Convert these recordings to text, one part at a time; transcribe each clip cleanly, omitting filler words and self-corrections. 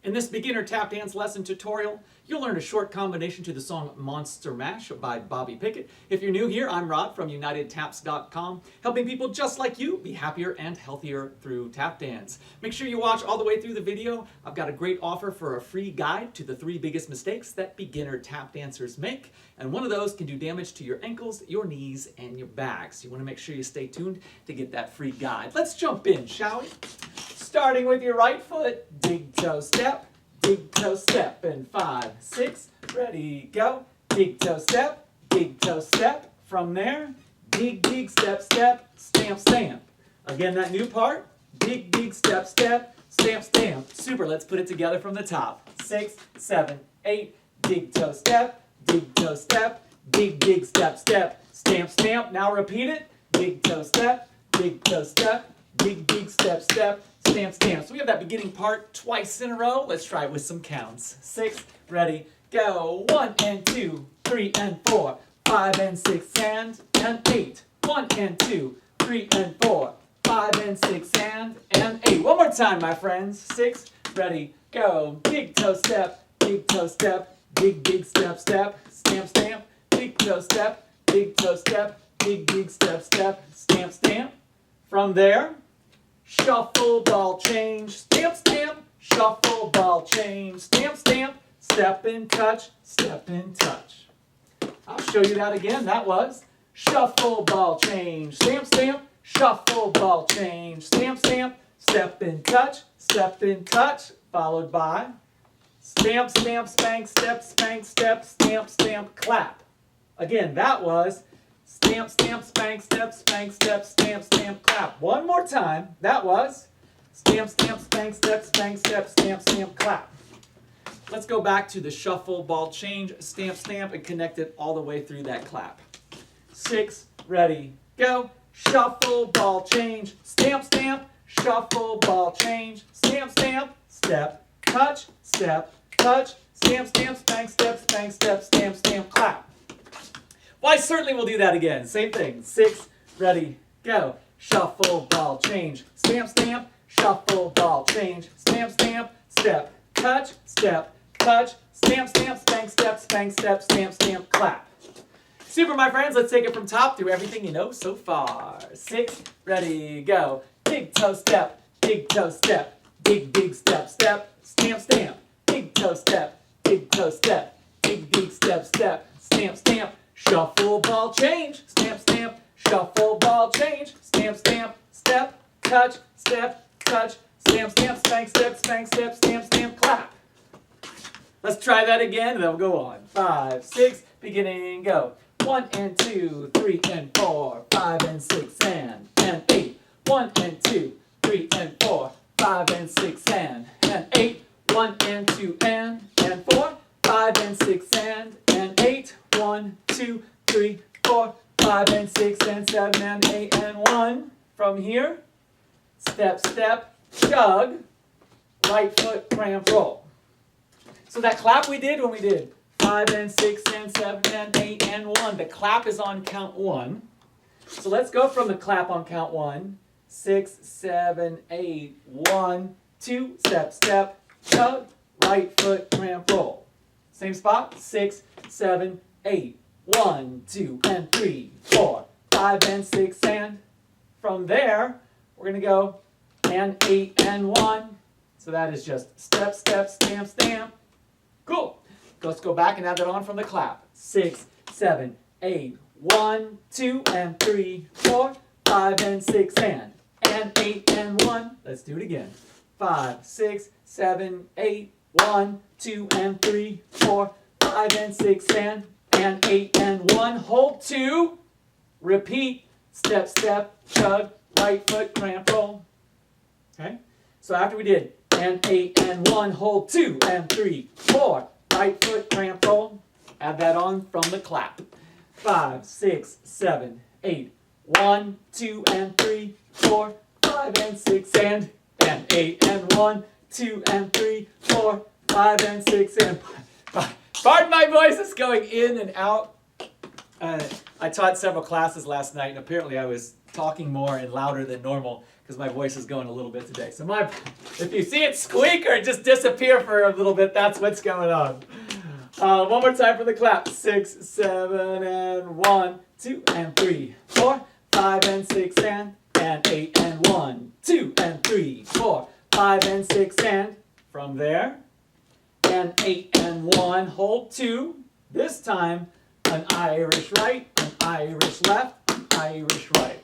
In this beginner tap dance lesson tutorial, you'll learn a short combination to the song Monster Mash by Bobby Pickett. If you're new here, I'm Rod from UnitedTaps.com, helping people just like you be happier and healthier through tap dance. Make sure you watch all the way through the video. I've got a great offer for a free guide to the 3 biggest mistakes that beginner tap dancers make, and one of those can do damage to your ankles, your knees, and your back. So you want to make sure you stay tuned to get that free guide. Let's jump in, shall we? Starting with your right foot, big toe step, and 5, 6, ready, go. Big toe step, from there, big step, step, stamp, stamp. Again, that new part, big step, step, stamp, stamp. Super, let's put it together from the top. 6, 7, 8, big toe step, big step, step, stamp, stamp. Now repeat it, big toe step, big step, step, stamp, stamp. So we have that beginning part twice in a row. Let's try it with some counts. 6, ready, go. 1 and 2, 3 and 4, 5 and 6 and 8. 1 and 2, 3 and 4, 5 and 6 and 8. One more time, my friends. 6, ready, go. Big toe step, big step, step, stamp, stamp. Big toe step, big step, step, stamp, stamp. From there, shuffle, ball change, stamp, stamp, shuffle, ball change, stamp, stamp, step and touch, step and touch. I'll show you that again. That was shuffle, ball change, stamp, stamp, shuffle, ball change, stamp, stamp, step and touch, followed by stamp, stamp, spank, step, stamp, stamp, clap. Again, that was stamp, stamp, spank, step, stamp, stamp, clap. One more time. That was stamp, stamp, spank, step, stamp, stamp, clap. Let's go back to the shuffle, ball change, stamp, stamp, and connect it all the way through that clap. 6, ready, go. Shuffle, ball change, stamp, stamp, shuffle, ball change, stamp, stamp, step, touch, stamp, spank, step, stamp, stamp, clap. Well, I certainly will do that again. Same thing. 6, ready, go. Shuffle, ball change, stamp, stamp, shuffle, ball change, stamp, stamp, step, touch, stamp, spank, step, stamp, stamp, clap. Super, my friends. Let's take it from top through everything you know so far. 6, ready, go. Big toe step, big step, step, stamp, stamp. Big toe step, big step, stamp, stamp. Shuffle, ball change, stamp, stamp, shuffle, ball change, stamp, stamp, step, touch, stamp, spank, step, stamp, stamp, clap. Let's try that again, and then we'll go on. 5, 6, beginning, go. 1 and 2, 3 and 4, 5 and 6 and 8. 1 and 2, 3 and 4, 5 and 6 and 8. 1 and 2 and 4, 5 and 6 and 8. 1, 2, 3, 4, 5 and 6 and 7 and 8 and 1. From here, step, step, chug, right foot, cramp, roll. So that clap we did when we did 5 and 6 and 7 and 8 and 1, the clap is on count 1. So let's go from the clap on count 1. 6, 7, 8, 1, 2, step, step, chug, right foot, cramp, roll. Same spot, 6, 7, 8, 1, 2, and 3, 4, 5, and 6, and from there, we're going to go and 8 and 1. So that is just step, step, stamp, stamp. Cool. Let's go back and add that on from the clap. 6, 7, 8, 1, 2, and 3, 4, 5, and 6, and 8 and 1. Let's do it again. 5, 6, 7, 8, 1, 2, and 3, 4, 5, and 6, and 8 and 1. Hold 2. Repeat. Step, step, chug, right foot, cramp, roll. Okay? So after we did and 8 and 1, hold 2 and 3, 4, right foot, cramp, roll. Add that on from the clap. 5, 6, 7, 8, 1, 2, and 3, 4, 5, and 6, and 8 and 1, 2, and 3, 4, 5, and 6, and pardon my voice, it's going in and out. I taught several classes last night, and apparently I was talking more and louder than normal because my voice is going a little bit today. So if you see it squeak or just disappear for a little bit, that's what's going on. One more time for the clap. 6, 7, and 1, 2, and 3, 4, 5, and 6, and 8, and 1, 2, and 3, 4, 5, and 6, and from there, and 8, and 1, hold 2. This time, an Irish right, an Irish left, an Irish right.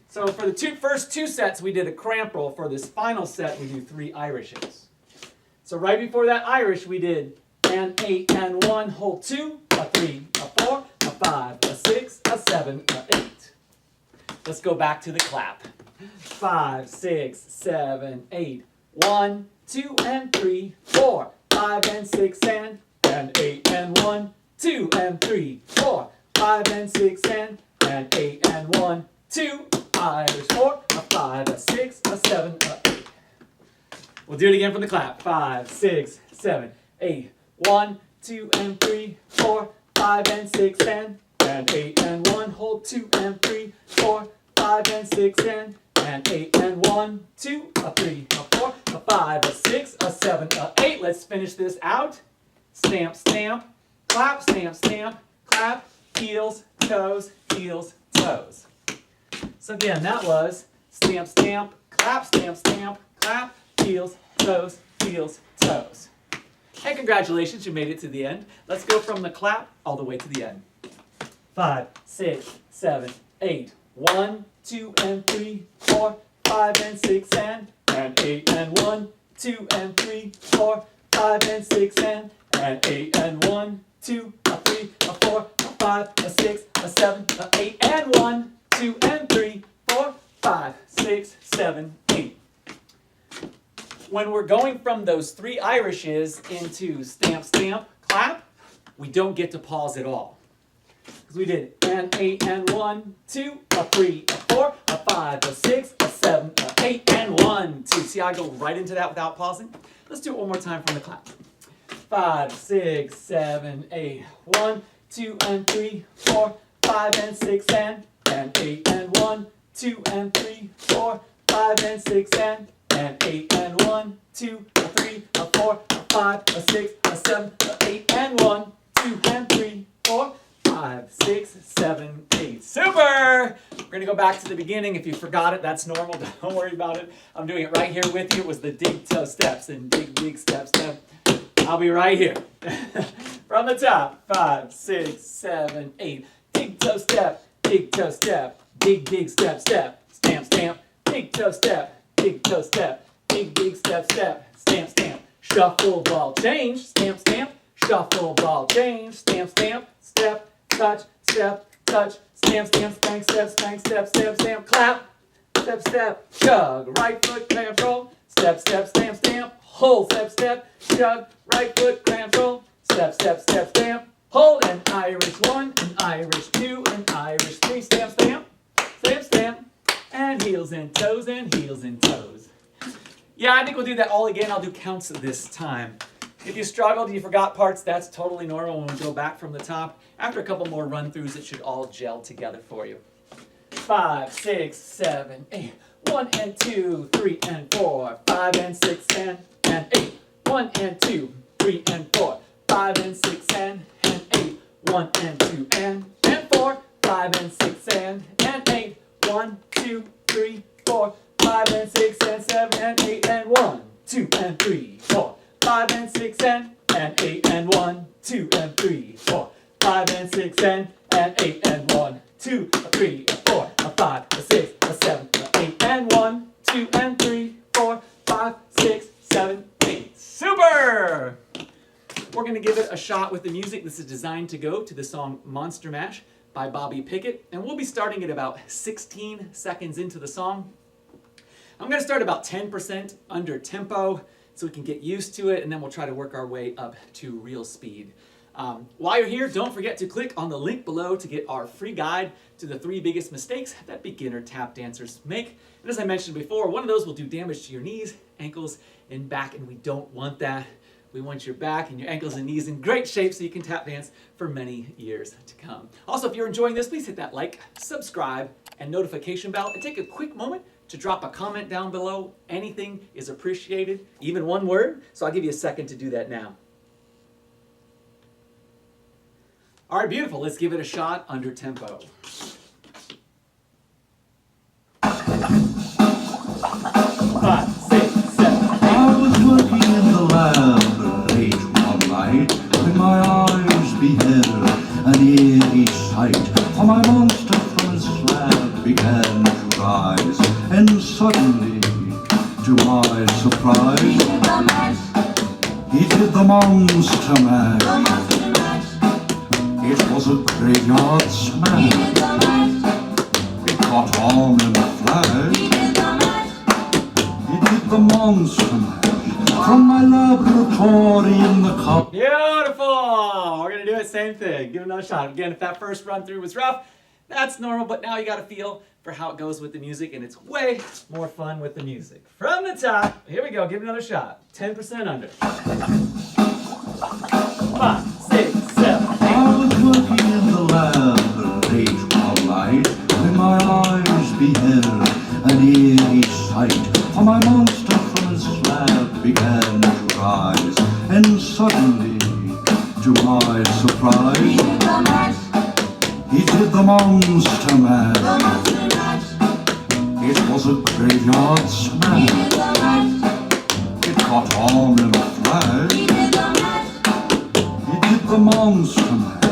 So for the first two sets, we did a cramp roll. For this final set, we do 3 Irishes. So right before that Irish, we did an 8 and 1, hold 2, a 3, a 4, a 5, a 6, a 7, a 8. Let's go back to the clap. 5, 6, 7, 8. 1, 2, and 3, 4, 5, and 6, and 8, and 1, 2, and 3, 4, 5, and 6, and 8, and 1, 2, Irish 4, a 5, a 6, a 7, a 8. We'll do it again for the clap. 5, 6, 7, 8. 1, 2, and 3, 4, 5, and 6, and 8, and 1. Hold 2, and 3, 4, 5, and 6, and 8, and 1, 2, a 3, a 4, a 5, a 6, a 7, a 8. Let's finish this out. Stamp, stamp, clap, stamp, stamp, clap, heels, toes, heels, toes. So again, that was stamp, stamp, clap, clap, heels, toes, toes. And congratulations, you made it to the end. Let's go from the clap all the way to the end. 5, 6, 7, 8. 1, 2, and 3, 4, 5, and 6, and 8, and 1, 2, and 3, 4, 5, and 6, and 8, and 1, 2, a 3, a 4, a 5, a 6, a 7, a 8, and 1, 2, and 3, 4, 5, 6, 7, 8. When we're going from those 3 Irishes into stamp, stamp, clap, we don't get to pause at all. Because we did an 8 and 1, 2, a 3, a 4, a 5, a 6, a 7, a 8, and 1, 2. See how I go right into that without pausing? Let's do it one more time from the clap. 5, 6, 7, 8. 1, 2, and 3, 4, 5, and 6, and 8, and 1, 2, and 3, 4, 5, and 6, and 8, and 1, 2, a 3, a 4, a 5, a 6, a 7, a 8, and 1, 2, and 3, 4, 5, 6, 7, 8. Super! We're going to go back to the beginning. If you forgot it, that's normal. Don't worry about it. I'm doing it right here with you. It was the dig toe steps and dig step step. I'll be right here. From the top. 5, 6, 7, 8. Dig toe step, dig step step. Stamp, stamp, dig toe step, dig step step. Stamp, stamp. Shuffle ball change. Stamp, stamp. Shuffle ball change. Stamp, stamp. Step, touch, touch, stamp, spank, step, stamp, clap, step, chug, right foot, cramp, roll, step, stamp, hold, step, chug, right foot, cramp, roll, step, stamp, hold, an Irish 1, an Irish 2, an Irish 3, stamp, and heels and toes, Yeah, I think we'll do that all again. I'll do counts this time. If you struggled, you forgot parts, that's totally normal when we go back from the top. After a couple more run-throughs, it should all gel together for you. 5, 6, 7, 8. 1 and 2, 3 and 4, 5 and 6 and 8. 1 and 2, 3 and 4, 5 and 6 and 8. 1 and 2 and 4, 5 and 6 and 8. 1, 2, 3, 4, 5 and 6 and 7 and 8 and 1, 2 and 3, 4. 5 and 6 and 8 and 1, 2 and 3, 4, 5 and 6 and 8 and 1, 2, 3, 4, 5, 6, 7, 8 and 1, 2 and 3, 4, 5, 6, 7, 8. Super! We're going to give it a shot with the music. This is designed to go to the song Monster Mash by Bobby Pickett, and we'll be starting at about 16 seconds into the song. I'm going to start about 10% under tempo, so we can get used to it, and then we'll try to work our way up to real speed. While you're here, don't forget to click on the link below to get our free guide to the 3 biggest mistakes that beginner tap dancers make. And as I mentioned before, one of those will do damage to your knees, ankles, and back, and we don't want that. We want your back and your ankles and knees in great shape so you can tap dance for many years to come. Also, if you're enjoying this, please hit that like, subscribe, and notification bell, and take a quick moment to drop a comment down below. Anything is appreciated, even one word. So I'll give you a second to do that now. All right, beautiful. Let's give it a shot under tempo. 5, 6, 7, 8. I was working in the lab late one night when my eyes beheld an eerie sight. For my monster from his slab began to rise, and suddenly, to my surprise, he did the monster mash. It was a graveyard smash. It caught on in a flash. He did the monster mash from my laboratory in the car. Beautiful! We're going to do it same thing. Give it another shot. Again, if that first run through was rough, that's normal, but now you got to feel for how it goes with the music, and it's way more fun with the music. From the top, here we go. Give it another shot. 10% under. 5, 6, 7, 8. I was working in the lab late one night when my eyes beheld an eerie sight. For my monster from his slab began to rise, and suddenly, to my surprise, he did the monster mash. It was a graveyard smash. It caught on in a flash. He did the monster mash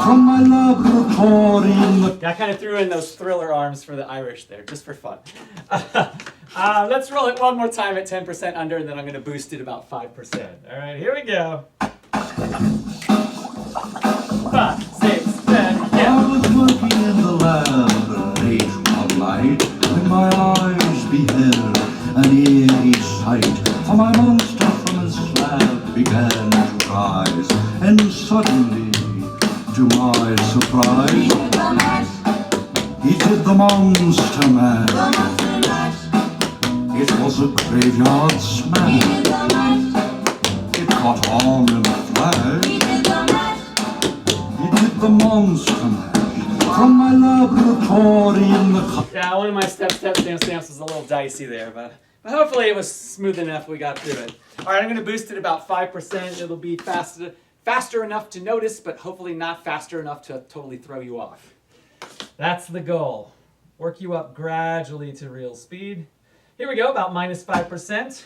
from my laboratory in the... I kind of threw in those thriller arms for the Irish there, just for fun. Let's roll it one more time at 10% under, and then I'm going to boost it about 5%. All right, here we go. 5, 6, 7, yeah. I was working in the lab late one night when my eyes beheld an eerie sight. For my monster from his slab began to rise, and suddenly, to my surprise, he did the monster mash. It was a graveyard smash. It caught on in a flash. He did the monster mash from my laboratory in the... Yeah, one of my stamps was a little dicey there, but hopefully it was smooth enough we got through it. All right, I'm going to boost it about 5%. It'll be faster enough to notice, but hopefully not faster enough to totally throw you off. That's the goal. Work you up gradually to real speed. Here we go, about minus 5%.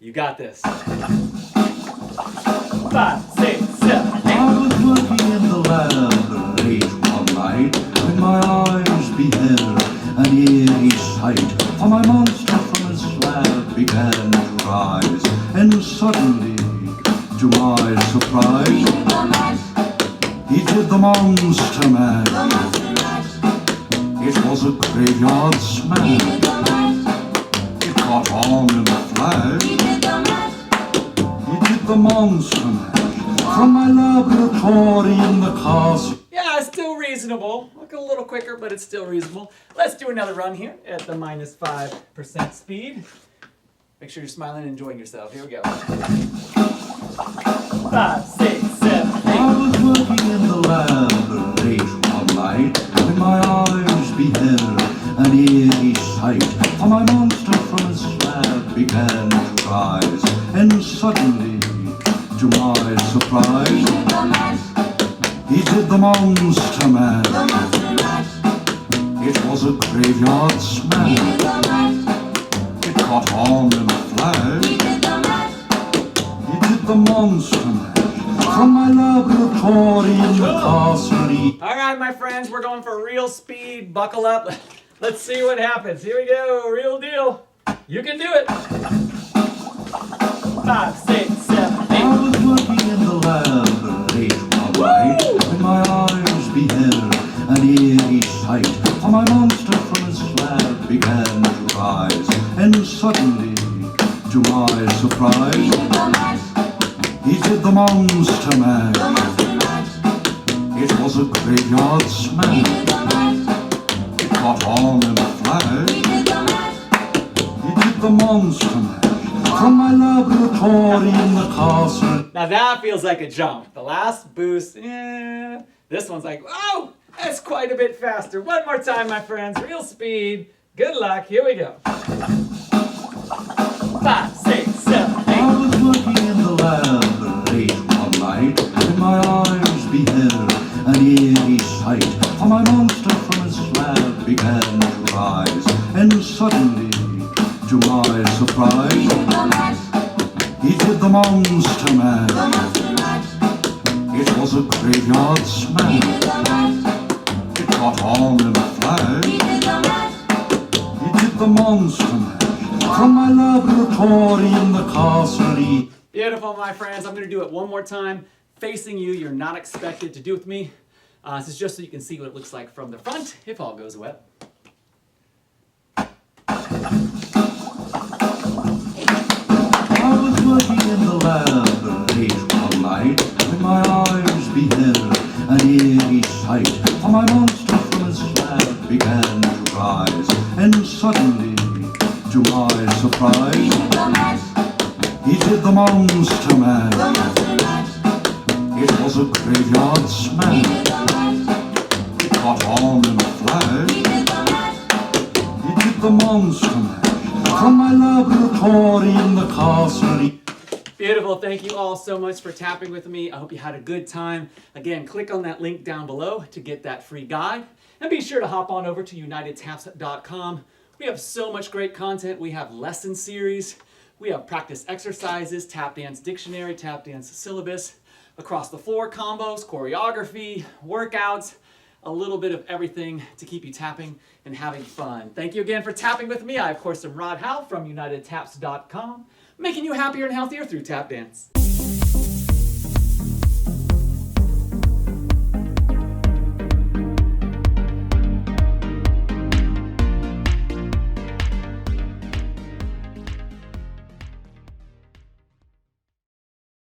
You got this. 5, 6, 7, 8. I was working in the lab late one night when my eyes beheld an eerie sight. For my monster from his slab began to rise, and suddenly, to my surprise, he did the monster mash. It was a graveyard smash. It caught on in a flash. He did the monster mash from my laboratory in the castle. Yeah, it's still reasonable. Look a little quicker, but it's still reasonable. Let's do another run here at the minus 5% speed. Make sure you're smiling and enjoying yourself. Here we go. 5, 6, 7, 8. I was working in the lab late one night when my eyes beheld an eerie sight. For my monster from his slab began to rise, and suddenly, to my surprise, he did the monster mash. It was a graveyard smash. It caught on in a flash. He did the monster mash from my laboratory in the castle. All right, my friends, we're going for real speed. Buckle up. Let's see what happens. Here we go. Real deal. You can do it. 5, 6, 7, 8. I was working in the lab late one night when my eyes beheld an eerie sight. For my monster from his slab began to rise, and suddenly, to my surprise, he did the monster mash. It was a graveyard smash. It caught on in a flash. He did the monster mash from my laboratory in the castle. Now that feels like a jump. The last boost, this one's like, oh, that's quite a bit faster. One more time, my friends. Real speed. Good luck. Here we go. 5, 6, 7, 8. I was working in the lab late one night, and my eyes beheld an eerie sight. For my monster from his slab began to rise, and suddenly, to my surprise, he did the monster mash. It was a graveyard smash. It caught on in a flash. He did the monster mash from my laboratory in the castle. Beautiful, my friends. I'm going to do it one more time, facing you. You're not expected to do with me. This is just so you can see what it looks like from the front, if all goes well. I was working in the lab late one night, when my eyes beheld an eerie sight. For my monster from his slab began to rise, and suddenly, to my surprise, he did the monster mash. It was a graveyard smash. It caught on in a flash. He did the monster mash from my laboratory in the castle. Beautiful. Thank you all so much for tapping with me. I hope you had a good time. Again, click on that link down below to get that free guide. And be sure to hop on over to unitedtaps.com. We have so much great content. We have lesson series. We have practice exercises, tap dance dictionary, tap dance syllabus, across the floor combos, choreography, workouts, a little bit of everything to keep you tapping and having fun. Thank you again for tapping with me. I, of course, am Rod Howe from unitedtaps.com, making you happier and healthier through tap dance.